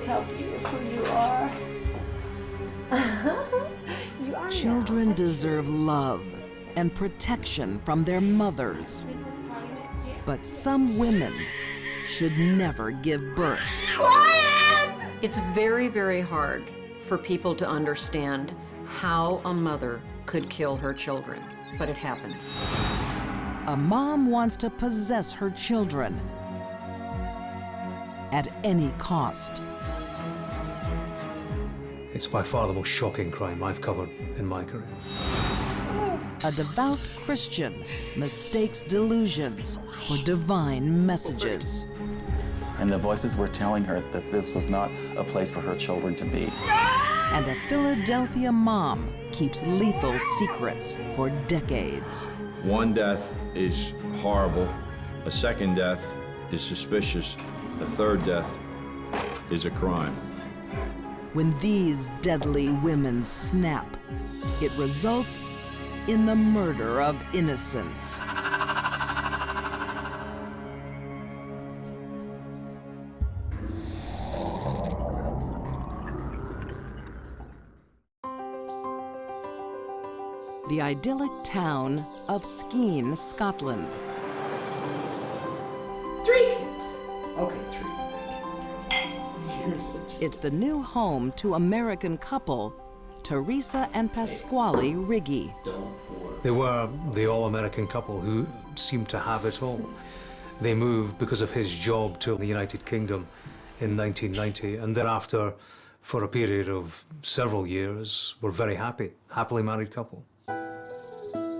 how beautiful you are. You are. Children deserve love and protection from their mothers. But some women should never give birth. Quiet! It's very, very hard for people to understand how a mother could kill her children, but it happens. A mom wants to possess her children at any cost. It's by far the most shocking crime I've covered in my career. A devout Christian mistakes delusions for divine messages. And the voices were telling her that this was not a place for her children to be. And a Philadelphia mom keeps lethal secrets for decades. One death is horrible, a second death is suspicious, a third death is a crime. When these deadly women snap, it results in the murder of innocents. The idyllic town of Skene, Scotland. 3 kids. Okay, 3 kids. It's the new home to American couple Theresa and Pasquale Riggi. They were the all-American couple who seemed to have it all. They moved because of his job to the United Kingdom in 1990, and thereafter, for a period of several years, were very happily married couple.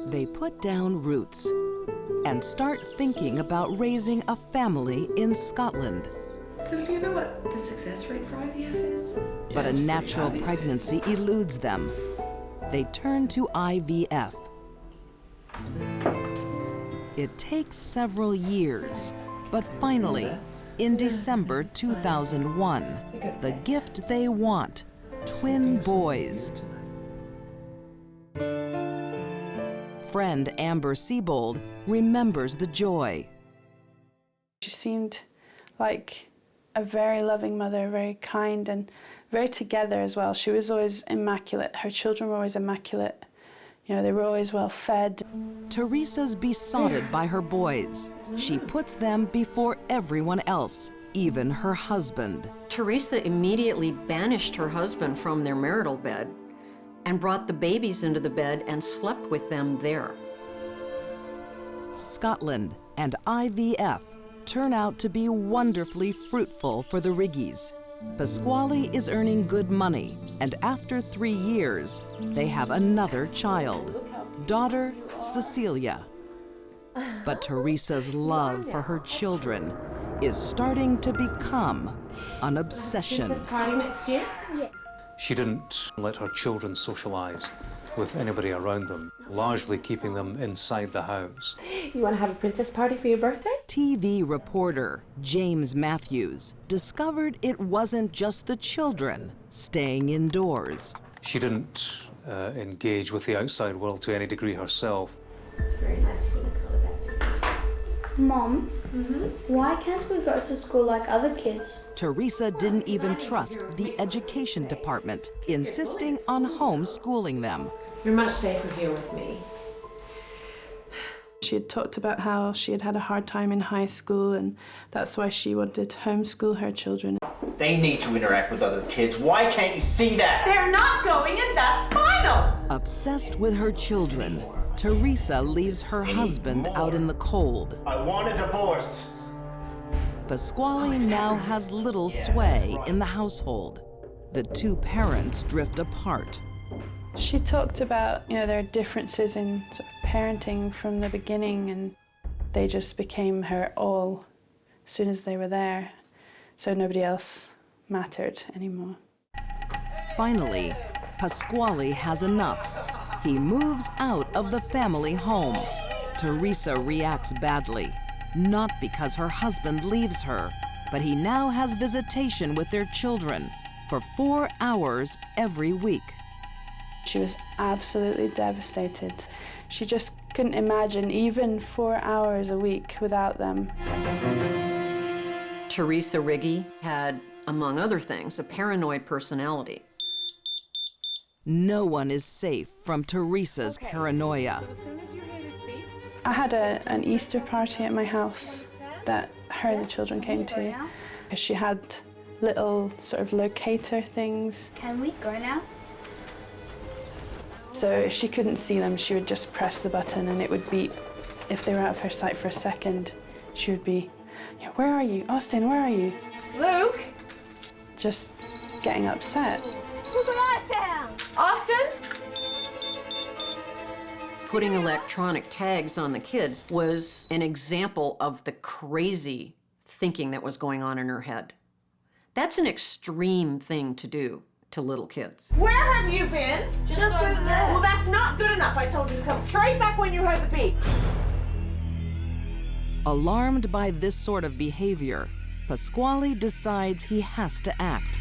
They put down roots and start thinking about raising a family in Scotland. So do you know what the success rate for IVF is? But a natural pregnancy eludes them. They turn to IVF. It takes several years, but finally, in December 2001, the gift they want, twin boys. Friend Amber Siebold remembers the joy. She seemed like a very loving mother, very kind and very together as well. She was always immaculate. Her children were always immaculate. You know, they were always well fed. Teresa's besotted by her boys. She puts them before everyone else, even her husband. Teresa immediately banished her husband from their marital bed and brought the babies into the bed and slept with them there. Scotland and IVF turn out to be wonderfully fruitful for the Riggis. Pasquale is earning good money, and after 3 years, they have another child, daughter Cecilia. But Teresa's love for her children is starting to become an obsession. Princess party next year? Yeah. She didn't let her children socialize with anybody around them, largely keeping them inside the house. You want to have a princess party for your birthday? TV reporter James Matthews discovered it wasn't just the children staying indoors. She didn't engage with the outside world to any degree herself. It's very nice you're going to color that. Mom, why can't we go to school like other kids? Teresa didn't even trust the education department, insisting on homeschooling them. You're much safer here with me. She had talked about how she had had a hard time in high school, and that's why she wanted to homeschool her children. They need to interact with other kids. Why can't you see that? They're not going, and that's final! Obsessed with her children, Teresa leaves her husband out in the cold. I want a divorce. Pasquale now has little sway in the household. The two parents drift apart. She talked about, you know, their differences in sort of parenting from the beginning, and they just became her all as soon as they were there. So nobody else mattered anymore. Finally, Pasquale has enough. He moves out of the family home. Teresa reacts badly, not because her husband leaves her, but he now has visitation with their children for 4 hours every week. She was absolutely devastated. She just couldn't imagine even 4 hours a week without them. Teresa Riggy had among other things, a paranoid personality. No one is safe from Teresa's paranoia. I had an Easter party at my house that her and the children came to. She had little sort of locator things. Can we go now? So if she couldn't see them, she would just press the button and it would beep. If they were out of her sight for a second, she would be, "Yeah, where are you? Austin, where are you?" Luke? Just getting upset. Look what I found! Austin? Putting electronic tags on the kids was an example of the crazy thinking that was going on in her head. That's an extreme thing to do to little kids. Where have you been? Just over there. Well, that's not good enough. I told you to come straight back when you heard the beep. Alarmed by this sort of behavior, Pasquale decides he has to act.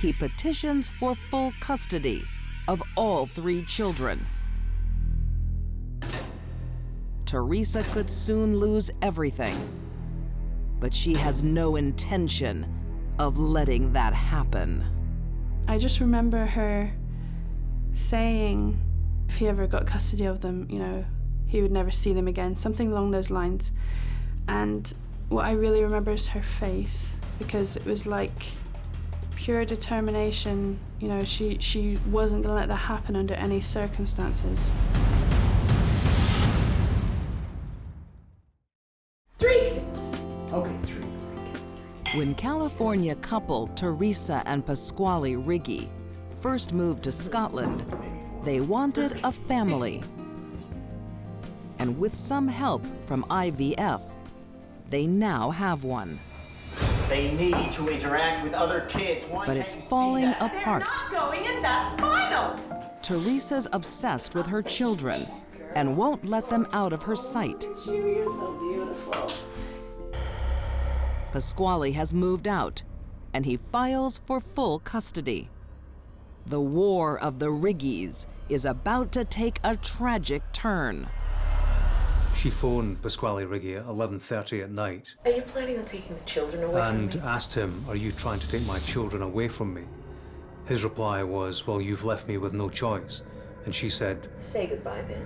He petitions for full custody of all 3 children. Teresa could soon lose everything, but she has no intention of letting that happen. I just remember her saying if he ever got custody of them, you know, he would never see them again, something along those lines. And what I really remember is her face, because it was like pure determination. You know, she wasn't gonna let that happen under any circumstances. 3 kids. Okay, 3 kids. When California couple Teresa and Pasquale Riggi first moved to Scotland, they wanted a family. And with some help from IVF, they now have one. They need to interact with other kids. Why But can't it's you see falling that? apart. Not going, and that's final. Teresa's obsessed with her children and won't let them out of her sight. You're so beautiful. Pasquale has moved out, and he files for full custody. The war of the Riggis is about to take a tragic turn. She phoned Pasquale Riggi at 11:30 at night Are you planning on taking the children away and from me? asked him, "Are you trying to take my children away from me?" His reply was, "Well, you've left me with no choice." And she said, Say goodbye then.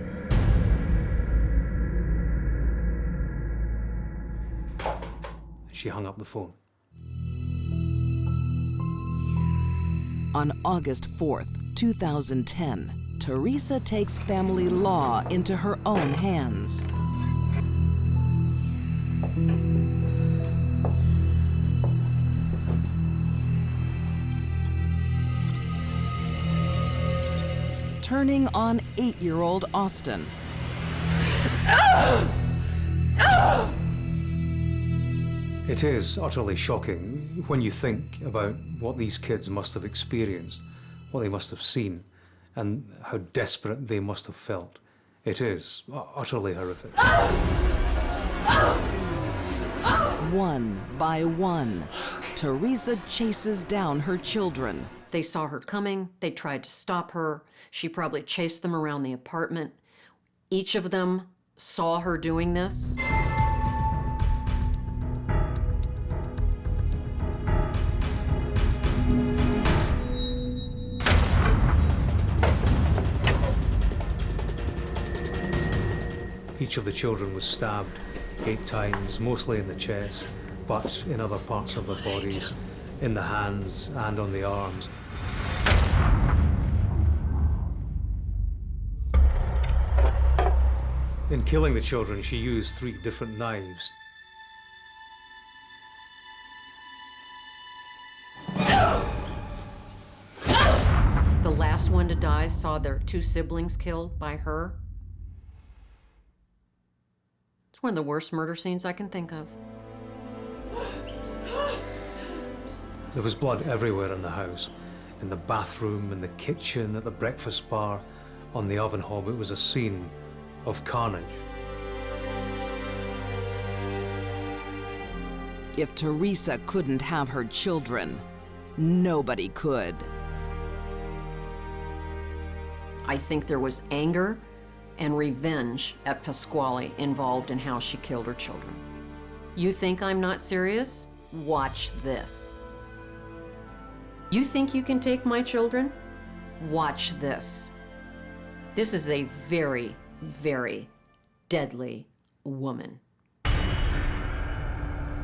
she hung up the phone. On August 4th, 2010, Teresa takes family law into her own hands. Turning on 8-year-old Austin. It is utterly shocking when you think about what these kids must have experienced, what they must have seen, and how desperate they must have felt. It is utterly horrific. One by one, Teresa chases down her children. They saw her coming, they tried to stop her, she probably chased them around the apartment. Each of them saw her doing this. Each of the children was stabbed 8 times, mostly in the chest, but in other parts of their bodies, in the hands and on the arms. In killing the children, she used 3 different knives. The last one to die saw their 2 siblings killed by her. It's one of the worst murder scenes I can think of. There was blood everywhere in the house, in the bathroom, in the kitchen, at the breakfast bar, on the oven hob. It was a scene of carnage. If Teresa couldn't have her children, nobody could. I think there was anger and revenge at Pasquale involved in how she killed her children. You think I'm not serious? Watch this. You think you can take my children? Watch this. This is a very, very deadly woman.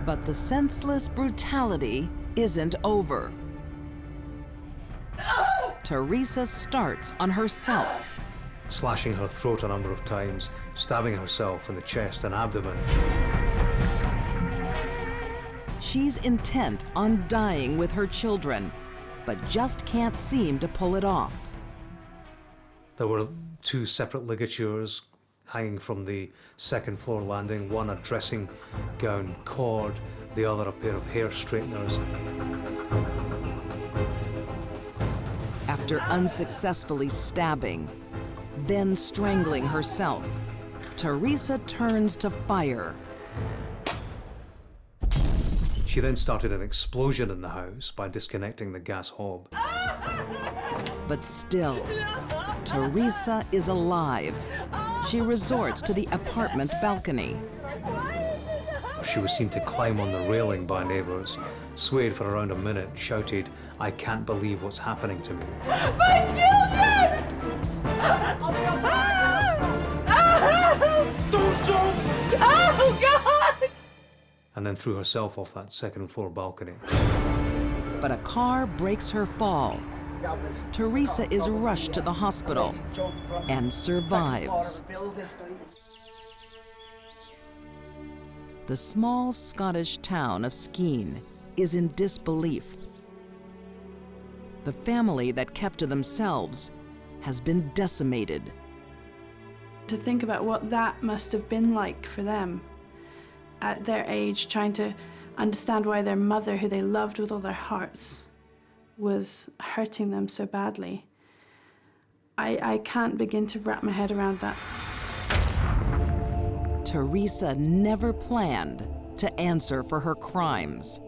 But the senseless brutality isn't over. Teresa starts on herself. Slashing her throat a number of times, stabbing herself in the chest and abdomen. She's intent on dying with her children, but just can't seem to pull it off. There were 2 separate ligatures hanging from the second floor landing, one a dressing gown cord, the other a pair of hair straighteners. After unsuccessfully stabbing, then strangling herself, Teresa turns to fire. She then started an explosion in the house by disconnecting the gas hob. But still, Teresa is alive. She resorts to the apartment balcony. She was seen to climb on the railing by neighbours, swayed for around a minute, shouted, "I can't believe what's happening to me." My children! Don't jump! Oh, God! And then threw herself off that second floor balcony. But a car breaks her fall. Teresa is rushed to the hospital and survives. The small Scottish town of Skene is in disbelief. The family that kept to themselves has been decimated. To think about what that must have been like for them at their age, trying to understand why their mother, who they loved with all their hearts, was hurting them so badly. I can't begin to wrap my head around that. Teresa never planned to answer for her crimes.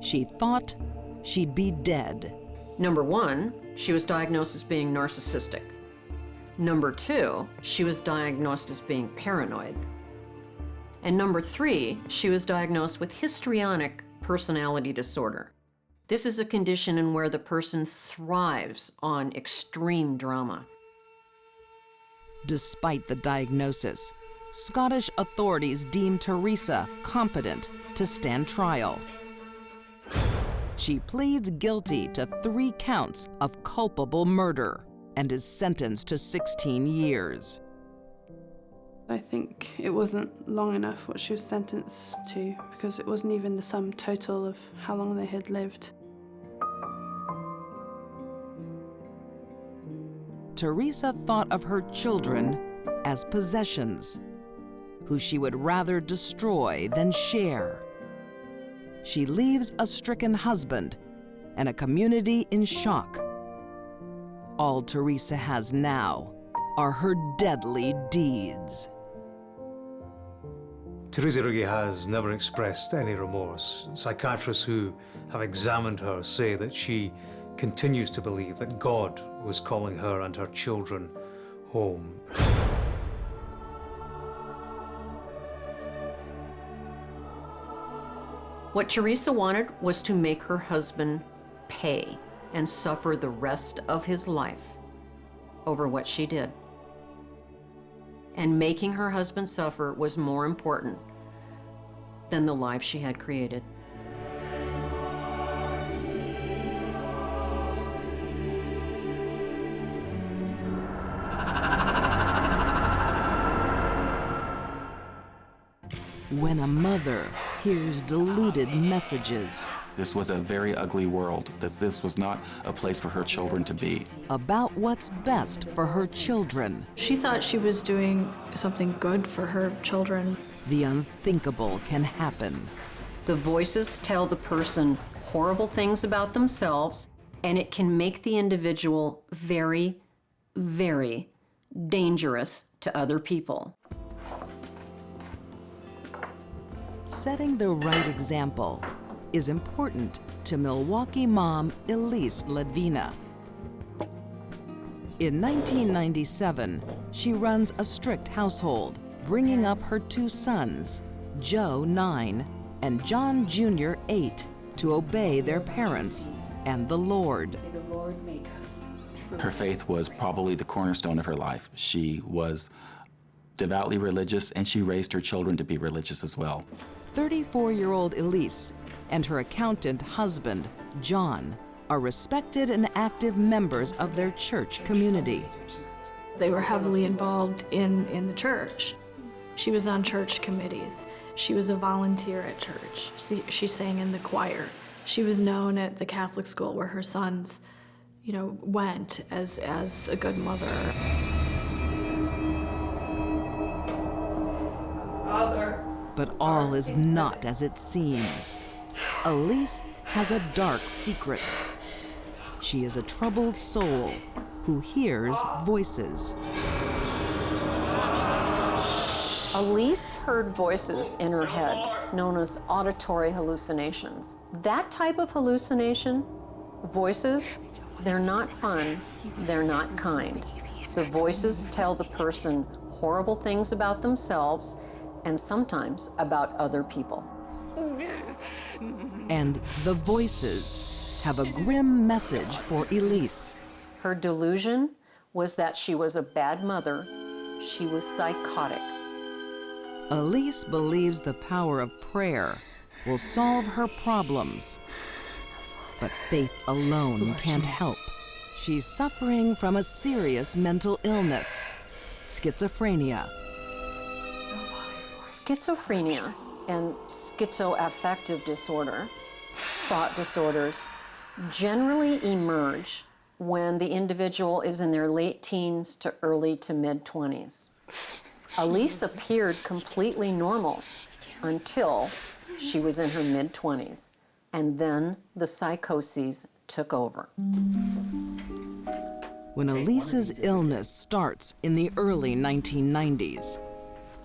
She thought she'd be dead. Number 1, she was diagnosed as being narcissistic. Number 2, she was diagnosed as being paranoid. And number 3, she was diagnosed with histrionic personality disorder. This is a condition in where the person thrives on extreme drama. Despite the diagnosis, Scottish authorities deemed Teresa competent to stand trial. She pleads guilty to 3 counts of culpable murder and is sentenced to 16 years. I think it wasn't long enough what she was sentenced to, because it wasn't even the sum total of how long they had lived. Teresa thought of her children as possessions, who she would rather destroy than share. She leaves a stricken husband and a community in shock. All Teresa has now are her deadly deeds. Teresa Riggi has never expressed any remorse. Psychiatrists who have examined her say that she continues to believe that God was calling her and her children home. What Teresa wanted was to make her husband pay and suffer the rest of his life over what she did. And making her husband suffer was more important than the life she had created. When a mother hears deluded messages This was a very ugly world. This was not a place for her children to be. about what's best for her children, She thought she was doing something good for her children. the unthinkable can happen. The voices tell the person horrible things about themselves, and it can make the individual very, very dangerous to other people. Setting the right example is important to Milwaukee mom Elise Ledvina. In 1997, she runs a strict household, bringing up her 2 sons. Joe, 9, and John Jr., 8, to obey their parents and the Lord. May the Lord make us true. Her faith was probably the cornerstone of her life. She was devoutly religious, and she raised her children to be religious as well. 34-year-old Elise and her accountant husband, John, are respected and active members of their church community. They were heavily involved in the church. She was on church committees. She was a volunteer at church. She sang in the choir. She was known at the Catholic school where her sons, went as a good mother. Father. But all is not as it seems. Elise has a dark secret. She is a troubled soul who hears voices. Elise heard voices in her head, known as auditory hallucinations. That type of hallucination, voices, they're not fun, they're not kind. The voices tell the person horrible things about themselves and sometimes about other people. And the voices have a grim message for Elise. Her delusion was that she was a bad mother. She was psychotic. Elise believes the power of prayer will solve her problems. But faith alone can't help. She's suffering from a serious mental illness, schizophrenia. Schizophrenia and schizoaffective disorder, thought disorders, generally emerge when the individual is in their late teens to early to mid-20s. Elise appeared completely normal until she was in her mid-20s, and then the psychoses took over. When Elise's illness starts in the early 1990s,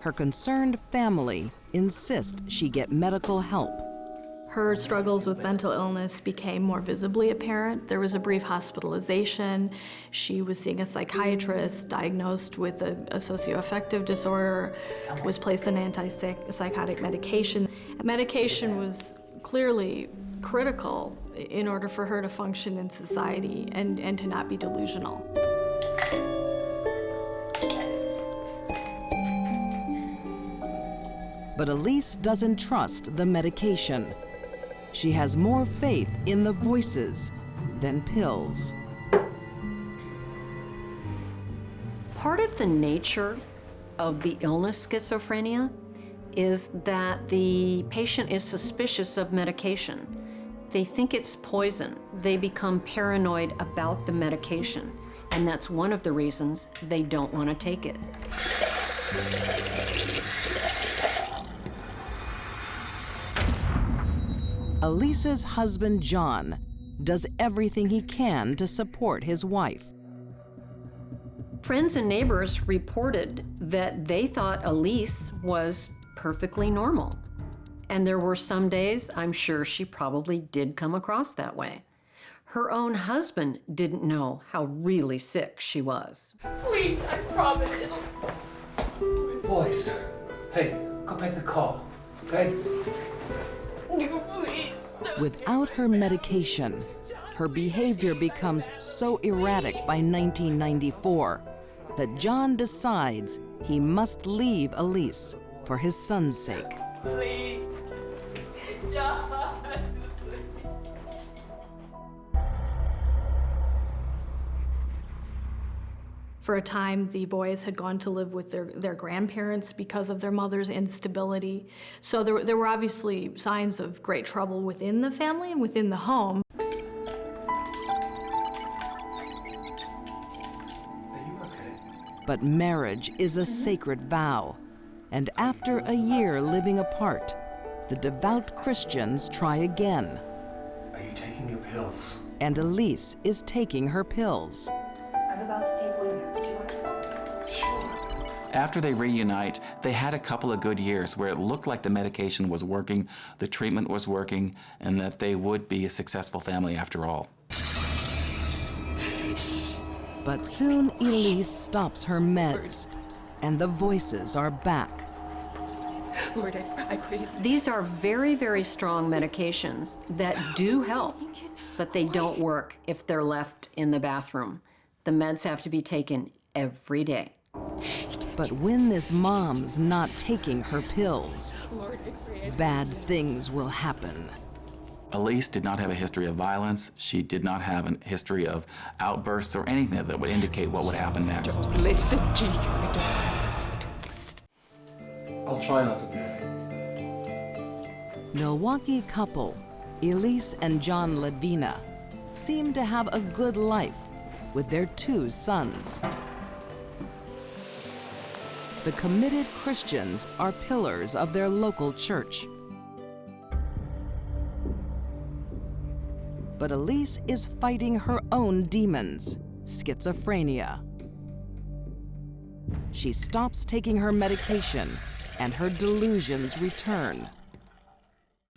her concerned family insist she get medical help. Her struggles with mental illness became more visibly apparent. There was a brief hospitalization. She was seeing a psychiatrist, diagnosed with a socioaffective disorder, was placed on antipsychotic medication. Medication was clearly critical in order for her to function in society and to not be delusional. But Elise doesn't trust the medication. She has more faith in the voices than pills. Part of the nature of the illness schizophrenia is that the patient is suspicious of medication. They think it's poison. They become paranoid about the medication, and that's one of the reasons they don't want to take it. Elise's husband, John, does everything he can to support his wife. Friends and neighbors reported that they thought Elise was perfectly normal. And there were some days I'm sure she probably did come across that way. Her own husband didn't know how really sick she was. Please, I promise it'll... Boys, hey, go back the car, okay? Please. Without her medication, her behavior becomes so erratic by 1994 that John decides he must leave Elise for his son's sake. Please. John. For a time, the boys had gone to live with their grandparents because of their mother's instability. So there were obviously signs of great trouble within the family and within the home. But marriage is a sacred vow. And after a year living apart, the devout Christians try again. Are you taking your pills? And Elise is taking her pills. I'm about to take one here. Do you want to? Sure. After they reunite, they had a couple of good years where it looked like the medication was working, the treatment was working, and that they would be a successful family after all. But soon Elise stops her meds, and the voices are back. Lord, I pray. These are very, very strong medications that do help, but they don't work if they're left in the bathroom. The meds have to be taken every day. But when this mom's not taking her pills, bad things will happen. Elise did not have a history of violence. She did not have a history of outbursts or anything that would indicate what would happen next. Don't listen to you. I don't listen. I'll try not to be. Milwaukee couple, Elise and John Ledvina, seem to have a good life with their 2 sons. The committed Christians are pillars of their local church. But Elise is fighting her own demons, schizophrenia. She stops taking her medication, and her delusions return.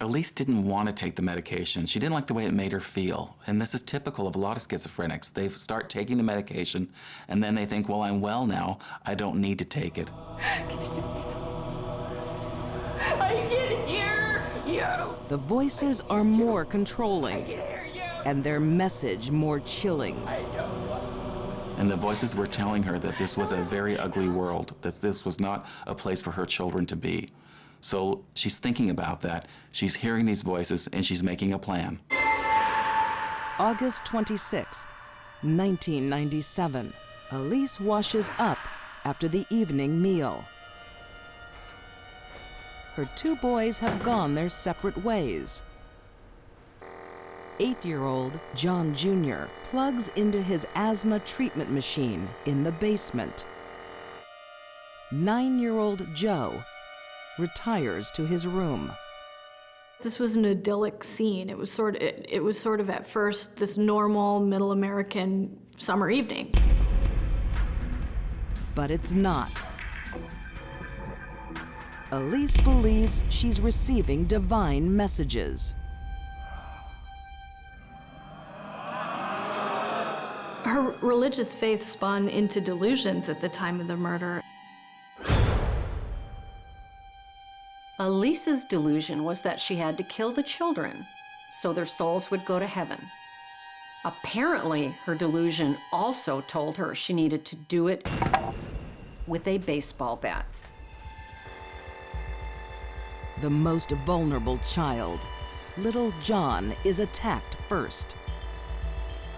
Elise didn't want to take the medication. She didn't like the way it made her feel. And this is typical of a lot of schizophrenics. They start taking the medication, and then they think, well, I'm well now. I don't need to take it. I can hear you. The voices are more controlling, and their message more chilling. And the voices were telling her that this was a very ugly world, that this was not a place for her children to be. So she's thinking about that. She's hearing these voices, and she's making a plan. August 26th, 1997. Elise washes up after the evening meal. Her 2 boys have gone their separate ways. 8-year-old John Jr. plugs into his asthma treatment machine in the basement. 9-year-old Joe retires to his room. This was an idyllic scene. It was sort of at first this normal middle American summer evening. But it's not. Elise believes she's receiving divine messages. Her religious faith spun into delusions at the time of the murder. Elise's delusion was that she had to kill the children so their souls would go to heaven. Apparently, her delusion also told her she needed to do it with a baseball bat. The most vulnerable child, little John, is attacked first.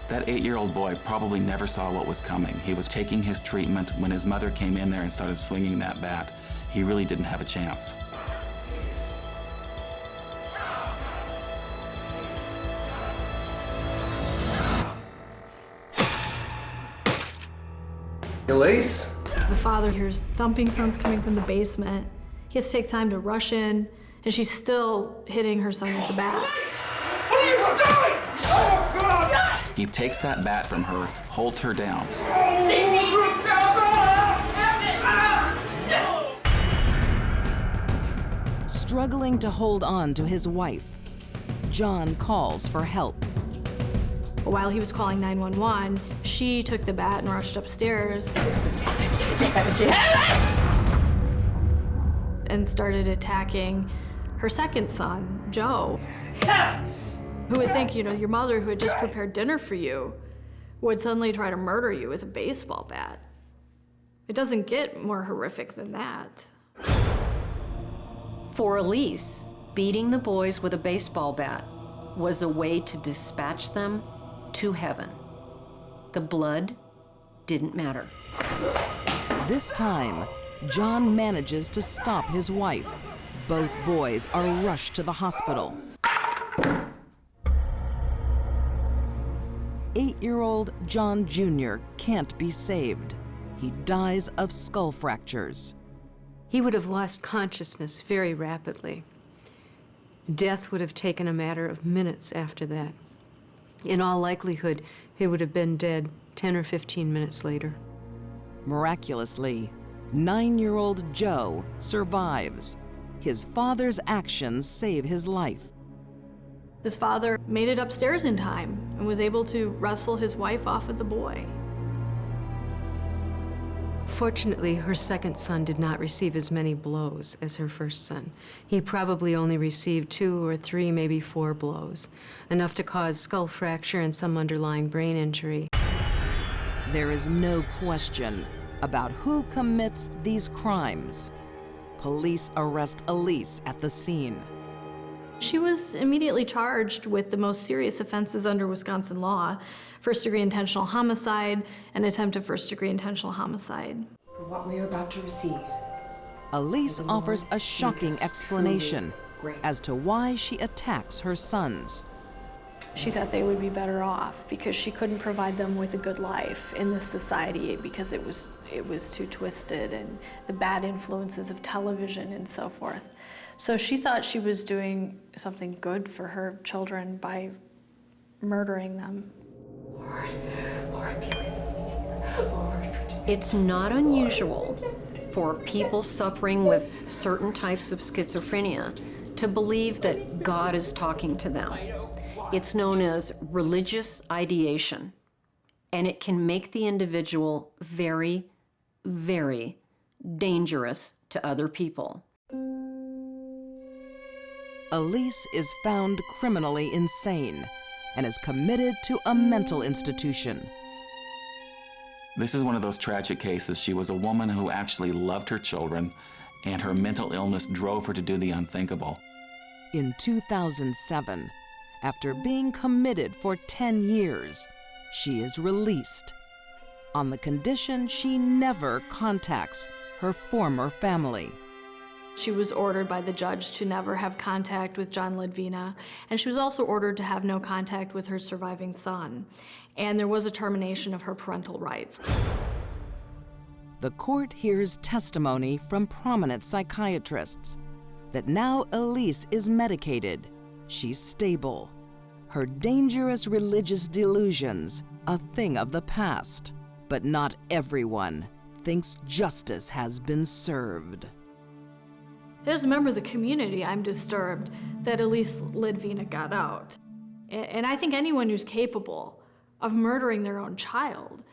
That 8-year-old boy probably never saw what was coming. He was taking his treatment when his mother came in there and started swinging that bat. He really didn't have a chance. Elise? The father hears thumping sounds coming from the basement. He has to take time to rush in, and she's still hitting her son with the bat. What are you doing? Oh, God! He takes that bat from her, holds her down. Struggling to hold on to his wife, John calls for help. While he was calling 911, she took the bat and rushed upstairs and started attacking her second son, Joe. Who would think, your mother who had just prepared dinner for you would suddenly try to murder you with a baseball bat. It doesn't get more horrific than that. For Elise, beating the boys with a baseball bat was a way to dispatch them to heaven. The blood didn't matter. This time, John manages to stop his wife. Both boys are rushed to the hospital. 8-year-old John Jr. can't be saved. He dies of skull fractures. He would have lost consciousness very rapidly. Death would have taken a matter of minutes after that. In all likelihood, he would have been dead 10 or 15 minutes later. Miraculously, 9-year-old Joe survives. His father's actions save his life. His father made it upstairs in time and was able to wrestle his wife off of the boy. Fortunately, her second son did not receive as many blows as her first son. He probably only received 2 or 3, maybe 4 blows, enough to cause skull fracture and some underlying brain injury. There is no question about who commits these crimes. Police arrest Elise at the scene. She was immediately charged with the most serious offenses under Wisconsin law: first-degree intentional homicide and attempted first-degree intentional homicide. For what we are about to receive, Elise offers a shocking explanation as to why she attacks her sons. She thought they would be better off because she couldn't provide them with a good life in this society because it was too twisted, and the bad influences of television and so forth. So she thought she was doing something good for her children by murdering them. Lord, be with me. Lord. It's not unusual for people suffering with certain types of schizophrenia to believe that God is talking to them. It's known as religious ideation, and it can make the individual very, very dangerous to other people. Elise is found criminally insane and is committed to a mental institution. This is one of those tragic cases. She was a woman who actually loved her children, and her mental illness drove her to do the unthinkable. In 2007, after being committed for 10 years, she is released on the condition she never contacts her former family. She was ordered by the judge to never have contact with John Ledvina, and she was also ordered to have no contact with her surviving son. And there was a termination of her parental rights. The court hears testimony from prominent psychiatrists that now Elise is medicated, she's stable. Her dangerous religious delusions, a thing of the past. But not everyone thinks justice has been served. As a member of the community, I'm disturbed that Elise Ledvina got out. And I think anyone who's capable of murdering their own child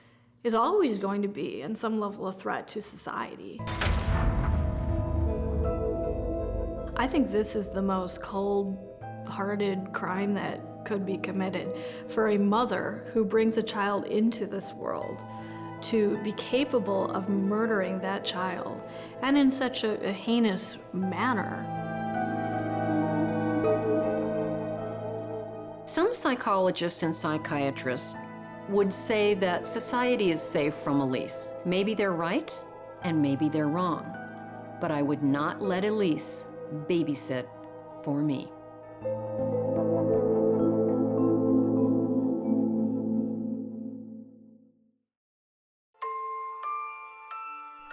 is always going to be, in some level, a threat to society. I think this is the most cold-hearted crime that could be committed for a mother who brings a child into this world to be capable of murdering that child, and in such a heinous manner. Some psychologists and psychiatrists would say that society is safe from Elise. Maybe they're right, and maybe they're wrong. But I would not let Elise babysit for me.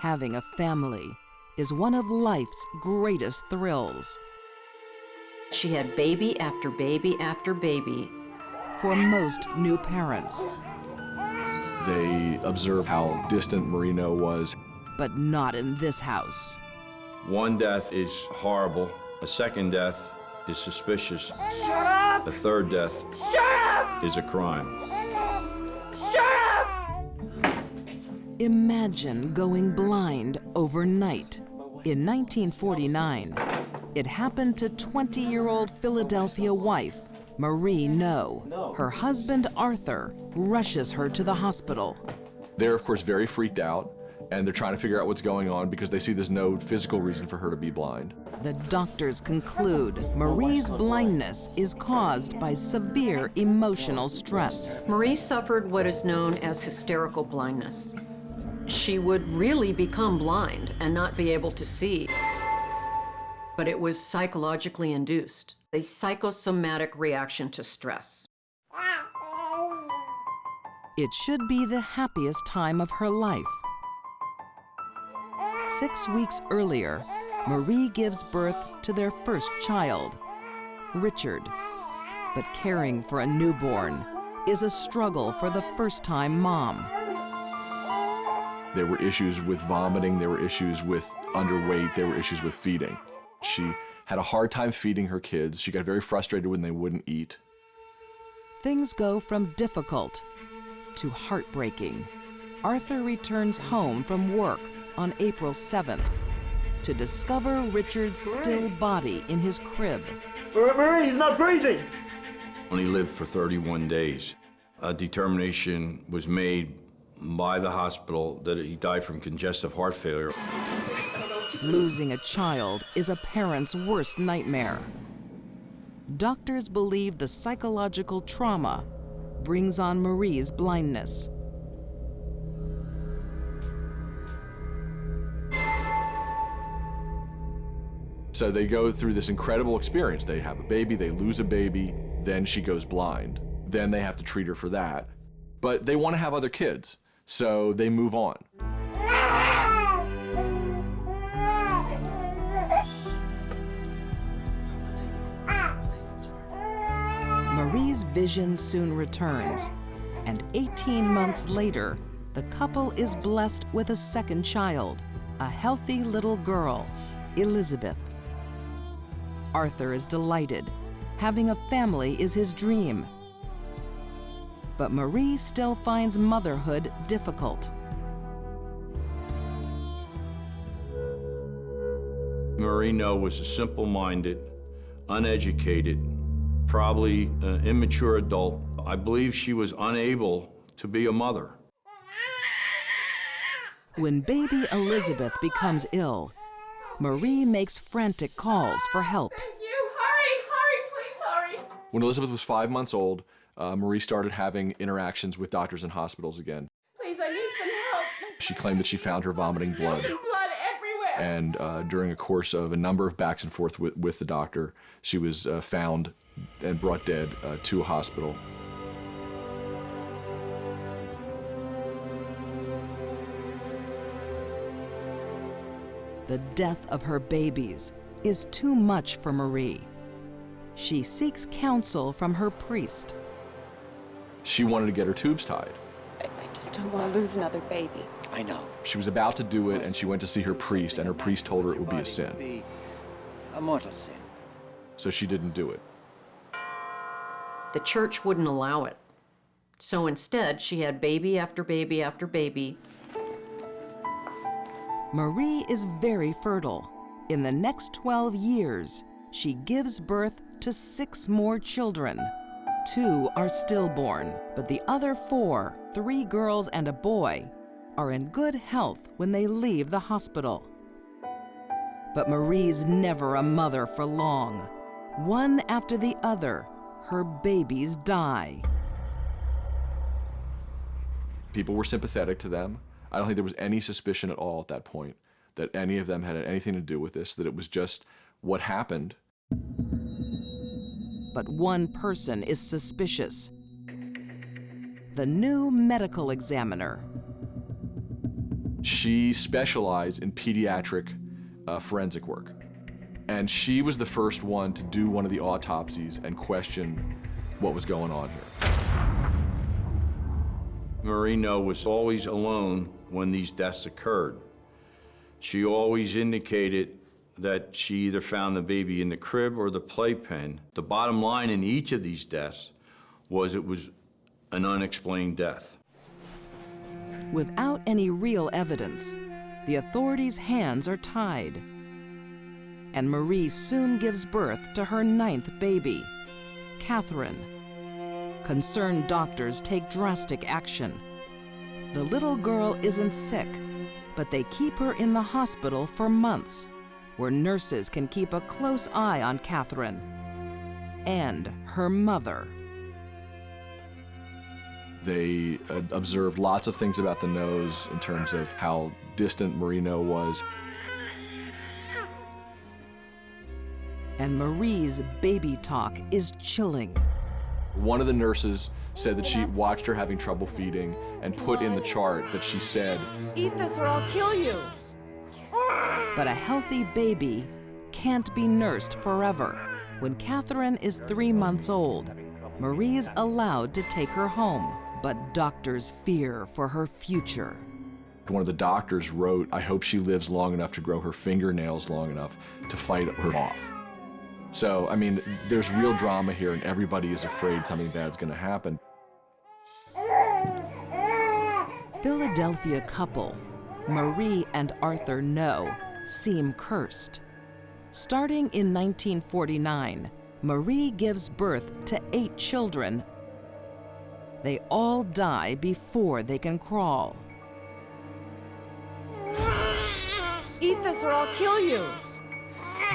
Having a family is one of life's greatest thrills. She had baby after baby after baby. For most new parents. They observe how distant Marie Noe was. But not in this house. One death is horrible. A second death is suspicious. Shut up! A third death is a crime. Shut up! Imagine going blind overnight. In 1949, it happened to 20-year-old Philadelphia wife, Marie Noe. Her husband, Arthur, rushes her to the hospital. They're, of course, very freaked out, and they're trying to figure out what's going on because they see there's no physical reason for her to be blind. The doctors conclude Marie's blindness is caused by severe emotional stress. Marie suffered what is known as hysterical blindness. She would really become blind and not be able to see. But it was psychologically induced, a psychosomatic reaction to stress. It should be the happiest time of her life. 6 weeks earlier, Marie gives birth to their first child, Richard. But caring for a newborn is a struggle for the first-time mom. There were issues with vomiting, there were issues with underweight, there were issues with feeding. She had a hard time feeding her kids. She got very frustrated when they wouldn't eat. Things go from difficult to heartbreaking. Arthur returns home from work on April 7th to discover Richard's still body in his crib. Marie, he's not breathing. He lived for 31 days. A determination was made by the hospital that he died from congestive heart failure. Losing a child is a parent's worst nightmare. Doctors believe the psychological trauma brings on Marie's blindness. So they go through this incredible experience. They have a baby, they lose a baby, then she goes blind. Then they have to treat her for that. But they want to have other kids, so they move on. Marie's vision soon returns, and 18 months later, the couple is blessed with a second child, a healthy little girl, Elizabeth. Arthur is delighted. Having a family is his dream. But Marie still finds motherhood difficult. Marie Noe was a simple-minded, uneducated, probably an immature adult. I believe she was unable to be a mother. When baby Elizabeth becomes ill, Marie makes frantic calls for help. Thank you. Hurry, please hurry. When Elizabeth was 5 months old, Marie started having interactions with doctors and hospitals again. Please, I need some help. She claimed that she found her vomiting blood. Blood everywhere. And during a course of a number of backs and forth with the doctor, she was found and brought dead to a hospital. The death of her babies is too much for Marie. She seeks counsel from her priest. She wanted to get her tubes tied. I just don't want to lose another baby. I know. She was about to do it, and she went to see her priest, and her priest told her it would be a sin. A mortal sin. So she didn't do it. The church wouldn't allow it. So instead, she had baby after baby after baby. Marie is very fertile. In the next 12 years, she gives birth to 6 more children. 2 are stillborn, but the other 4, 3 girls and a boy, are in good health when they leave the hospital. But Marie's never a mother for long. One after the other, her babies die. People were sympathetic to them. I don't think there was any suspicion at all at that point that any of them had anything to do with this, that it was just what happened. But one person is suspicious. The new medical examiner. She specialized in pediatric forensic work. And she was the first one to do one of the autopsies and question what was going on here. Marie Noe was always alone when these deaths occurred. She always indicated that she either found the baby in the crib or the playpen. The bottom line in each of these deaths was it was an unexplained death. Without any real evidence, the authorities' hands are tied. And Marie soon gives birth to her 9th baby, Catherine. Concerned doctors take drastic action. The little girl isn't sick, but they keep her in the hospital for months, where nurses can keep a close eye on Catherine and her mother. They observed lots of things about the Noes in terms of how distant Marie Noe was. And Marie's baby talk is chilling. One of the nurses said that she watched her having trouble feeding and put in the chart that she said, "Eat this or I'll kill you." But a healthy baby can't be nursed forever. When Catherine is 3 months old, Marie's allowed to take her home, but doctors fear for her future. One of the doctors wrote, "I hope she lives long enough to grow her fingernails long enough to fight her off." So, I mean, there's real drama here, and everybody is afraid something bad's going to happen. Philadelphia couple, Marie and Arthur Noe, seem cursed. Starting in 1949, Marie gives birth to 8 children. They all die before they can crawl. Eat this or I'll kill you.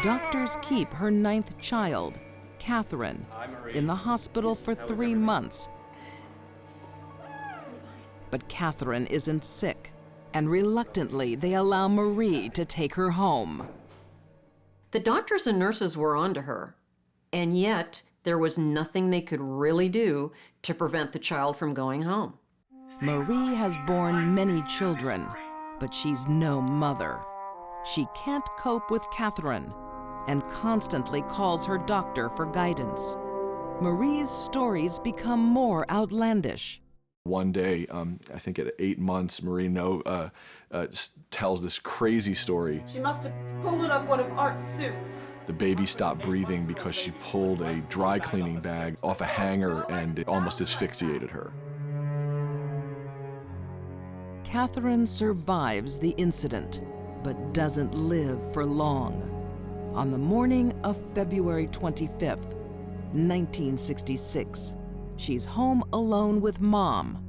Doctors keep her 9th child, Catherine, in the hospital for 3 months. But Catherine isn't sick, and reluctantly they allow Marie to take her home. The doctors and nurses were onto her, and yet there was nothing they could really do to prevent the child from going home. Marie has borne many children, but she's no mother. She can't cope with Catherine and constantly calls her doctor for guidance. Marie's stories become more outlandish. One day, I think at 8 months, Marie Noe tells this crazy story. She must have pulled up one of Art's suits. The baby stopped breathing because she pulled a dry cleaning bag off a hanger and it almost asphyxiated her. Catherine survives the incident, but doesn't live for long. On the morning of February 25th, 1966, she's home alone with Mom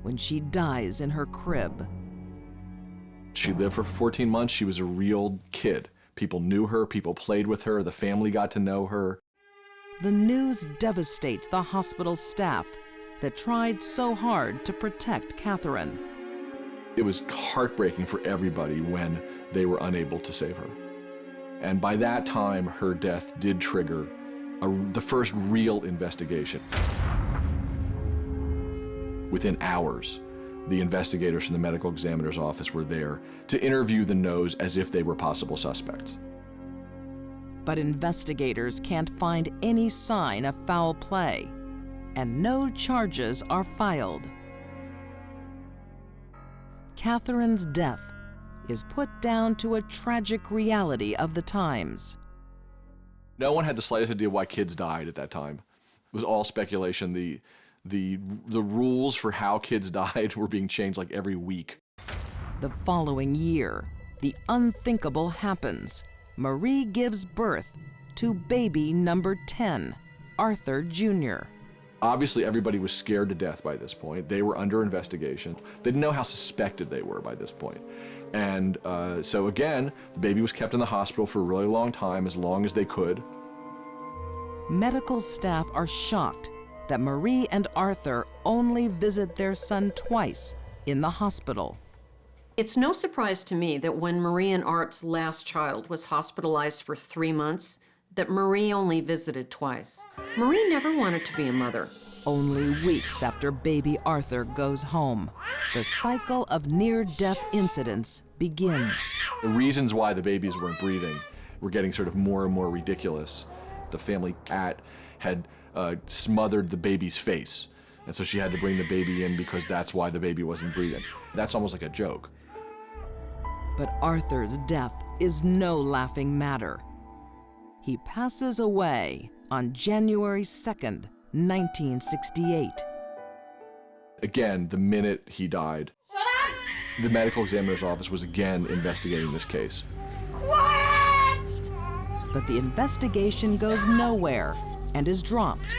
when she dies in her crib. She lived for 14 months. She was a real kid. People knew her, people played with her, the family got to know her. The news devastates the hospital staff that tried so hard to protect Catherine. It was heartbreaking for everybody when they were unable to save her. And by that time, her death did trigger the first real investigation. Within hours, the investigators from the medical examiner's office were there to interview the Noes as if they were possible suspects. But investigators can't find any sign of foul play, and no charges are filed. Catherine's death is put down to a tragic reality of the times. No one had the slightest idea why kids died at that time. It was all speculation. The rules for how kids died were being changed like every week. The following year, the unthinkable happens. Marie gives birth to baby number 10, Arthur Jr. Obviously, everybody was scared to death by this point. They were under investigation. They didn't know how suspected they were by this point. And so again, the baby was kept in the hospital for a really long time, as long as they could. Medical staff are shocked that Marie and Arthur only visit their son twice in the hospital. It's no surprise to me that when Marie and Art's last child was hospitalized for 3 months, that Marie only visited twice. Marie never wanted to be a mother. Only weeks after baby Arthur goes home, the cycle of near-death incidents begin. The reasons why the babies weren't breathing were getting sort of more and more ridiculous. The family cat had smothered the baby's face, and so she had to bring the baby in because that's why the baby wasn't breathing. That's almost like a joke. But Arthur's death is no laughing matter. He passes away on January 2nd, 1968. Again, the minute he died, the medical examiner's office was again investigating this case. Quiet! But the investigation goes nowhere and is dropped.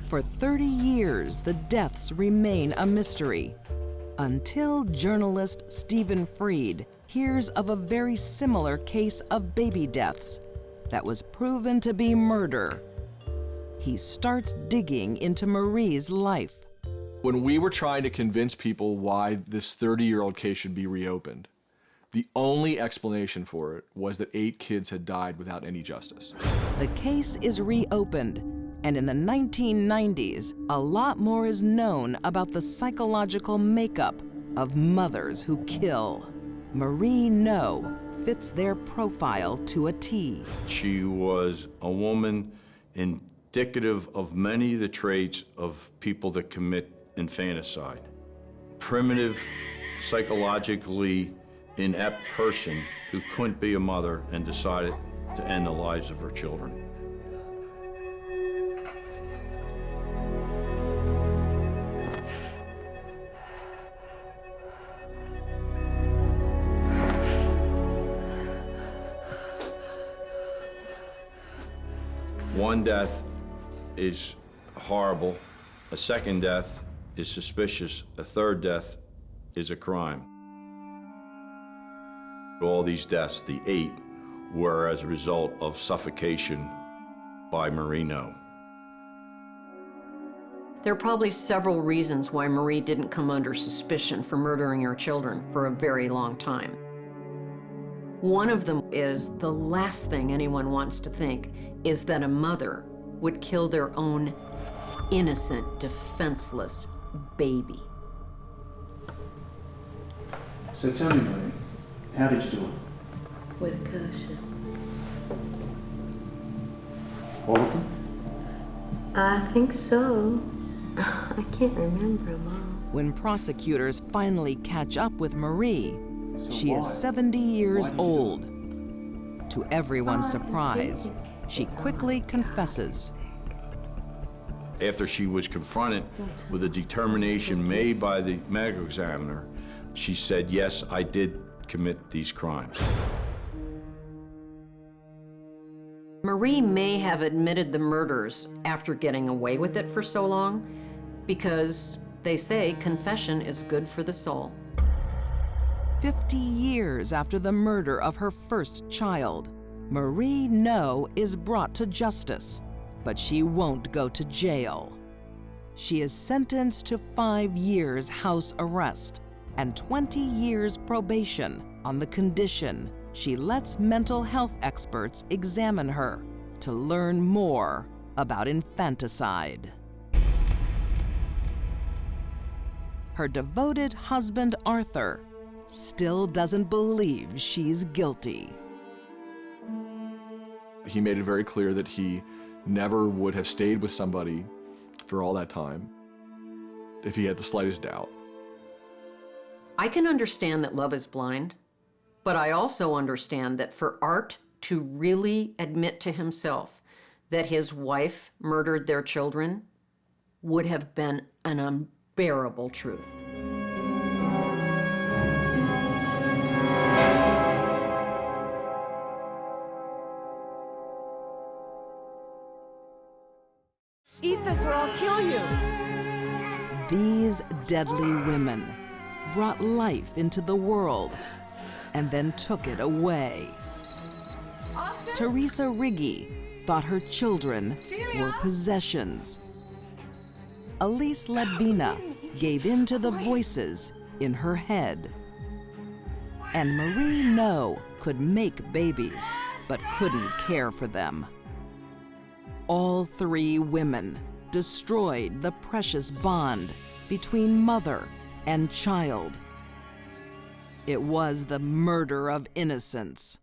For 30 years, the deaths remain a mystery, until journalist Stephen Fried hears of a very similar case of baby deaths that was proven to be murder. He starts digging into Marie's life. When we were trying to convince people why this 30-year-old case should be reopened, the only explanation for it was that 8 kids had died without any justice. The case is reopened, and in the 1990s, a lot more is known about the psychological makeup of mothers who kill. Marie Noe fits their profile to a T. She was a woman indicative of many of the traits of people that commit infanticide. Primitive, psychologically inept person who couldn't be a mother and decided to end the lives of her children. One death is horrible. A second death is suspicious. A third death is a crime. All these deaths, the 8, were as a result of suffocation by Marie Noe. There are probably several reasons why Marie didn't come under suspicion for murdering her children for a very long time. One of them is the last thing anyone wants to think is that a mother would kill their own innocent, defenseless baby. So tell me, Marie, how did you do it? With caution. All of them? I think so. I can't remember them all. When prosecutors finally catch up with Marie, she is 70 years old. To everyone's surprise, she quickly confesses. After she was confronted with a determination made by the medical examiner, she said, yes, I did commit these crimes. Marie may have admitted the murders after getting away with it for so long, because they say confession is good for the soul. 50 years after the murder of her first child, Marie Noe is brought to justice, but she won't go to jail. She is sentenced to 5 years house arrest and 20 years probation on the condition she lets mental health experts examine her to learn more about infanticide. Her devoted husband, Arthur, still doesn't believe she's guilty. He made it very clear that he never would have stayed with somebody for all that time if he had the slightest doubt. I can understand that love is blind, but I also understand that for Art to really admit to himself that his wife murdered their children would have been an unbearable truth. Eat this or I'll kill you. These deadly women brought life into the world and then took it away. Teresa Riggi thought her children were possessions. Elise Ledvina gave in to the voices in her head. And Marie Noe could make babies, but couldn't care for them. All 3 women destroyed the precious bond between mother and child. It was the murder of innocence.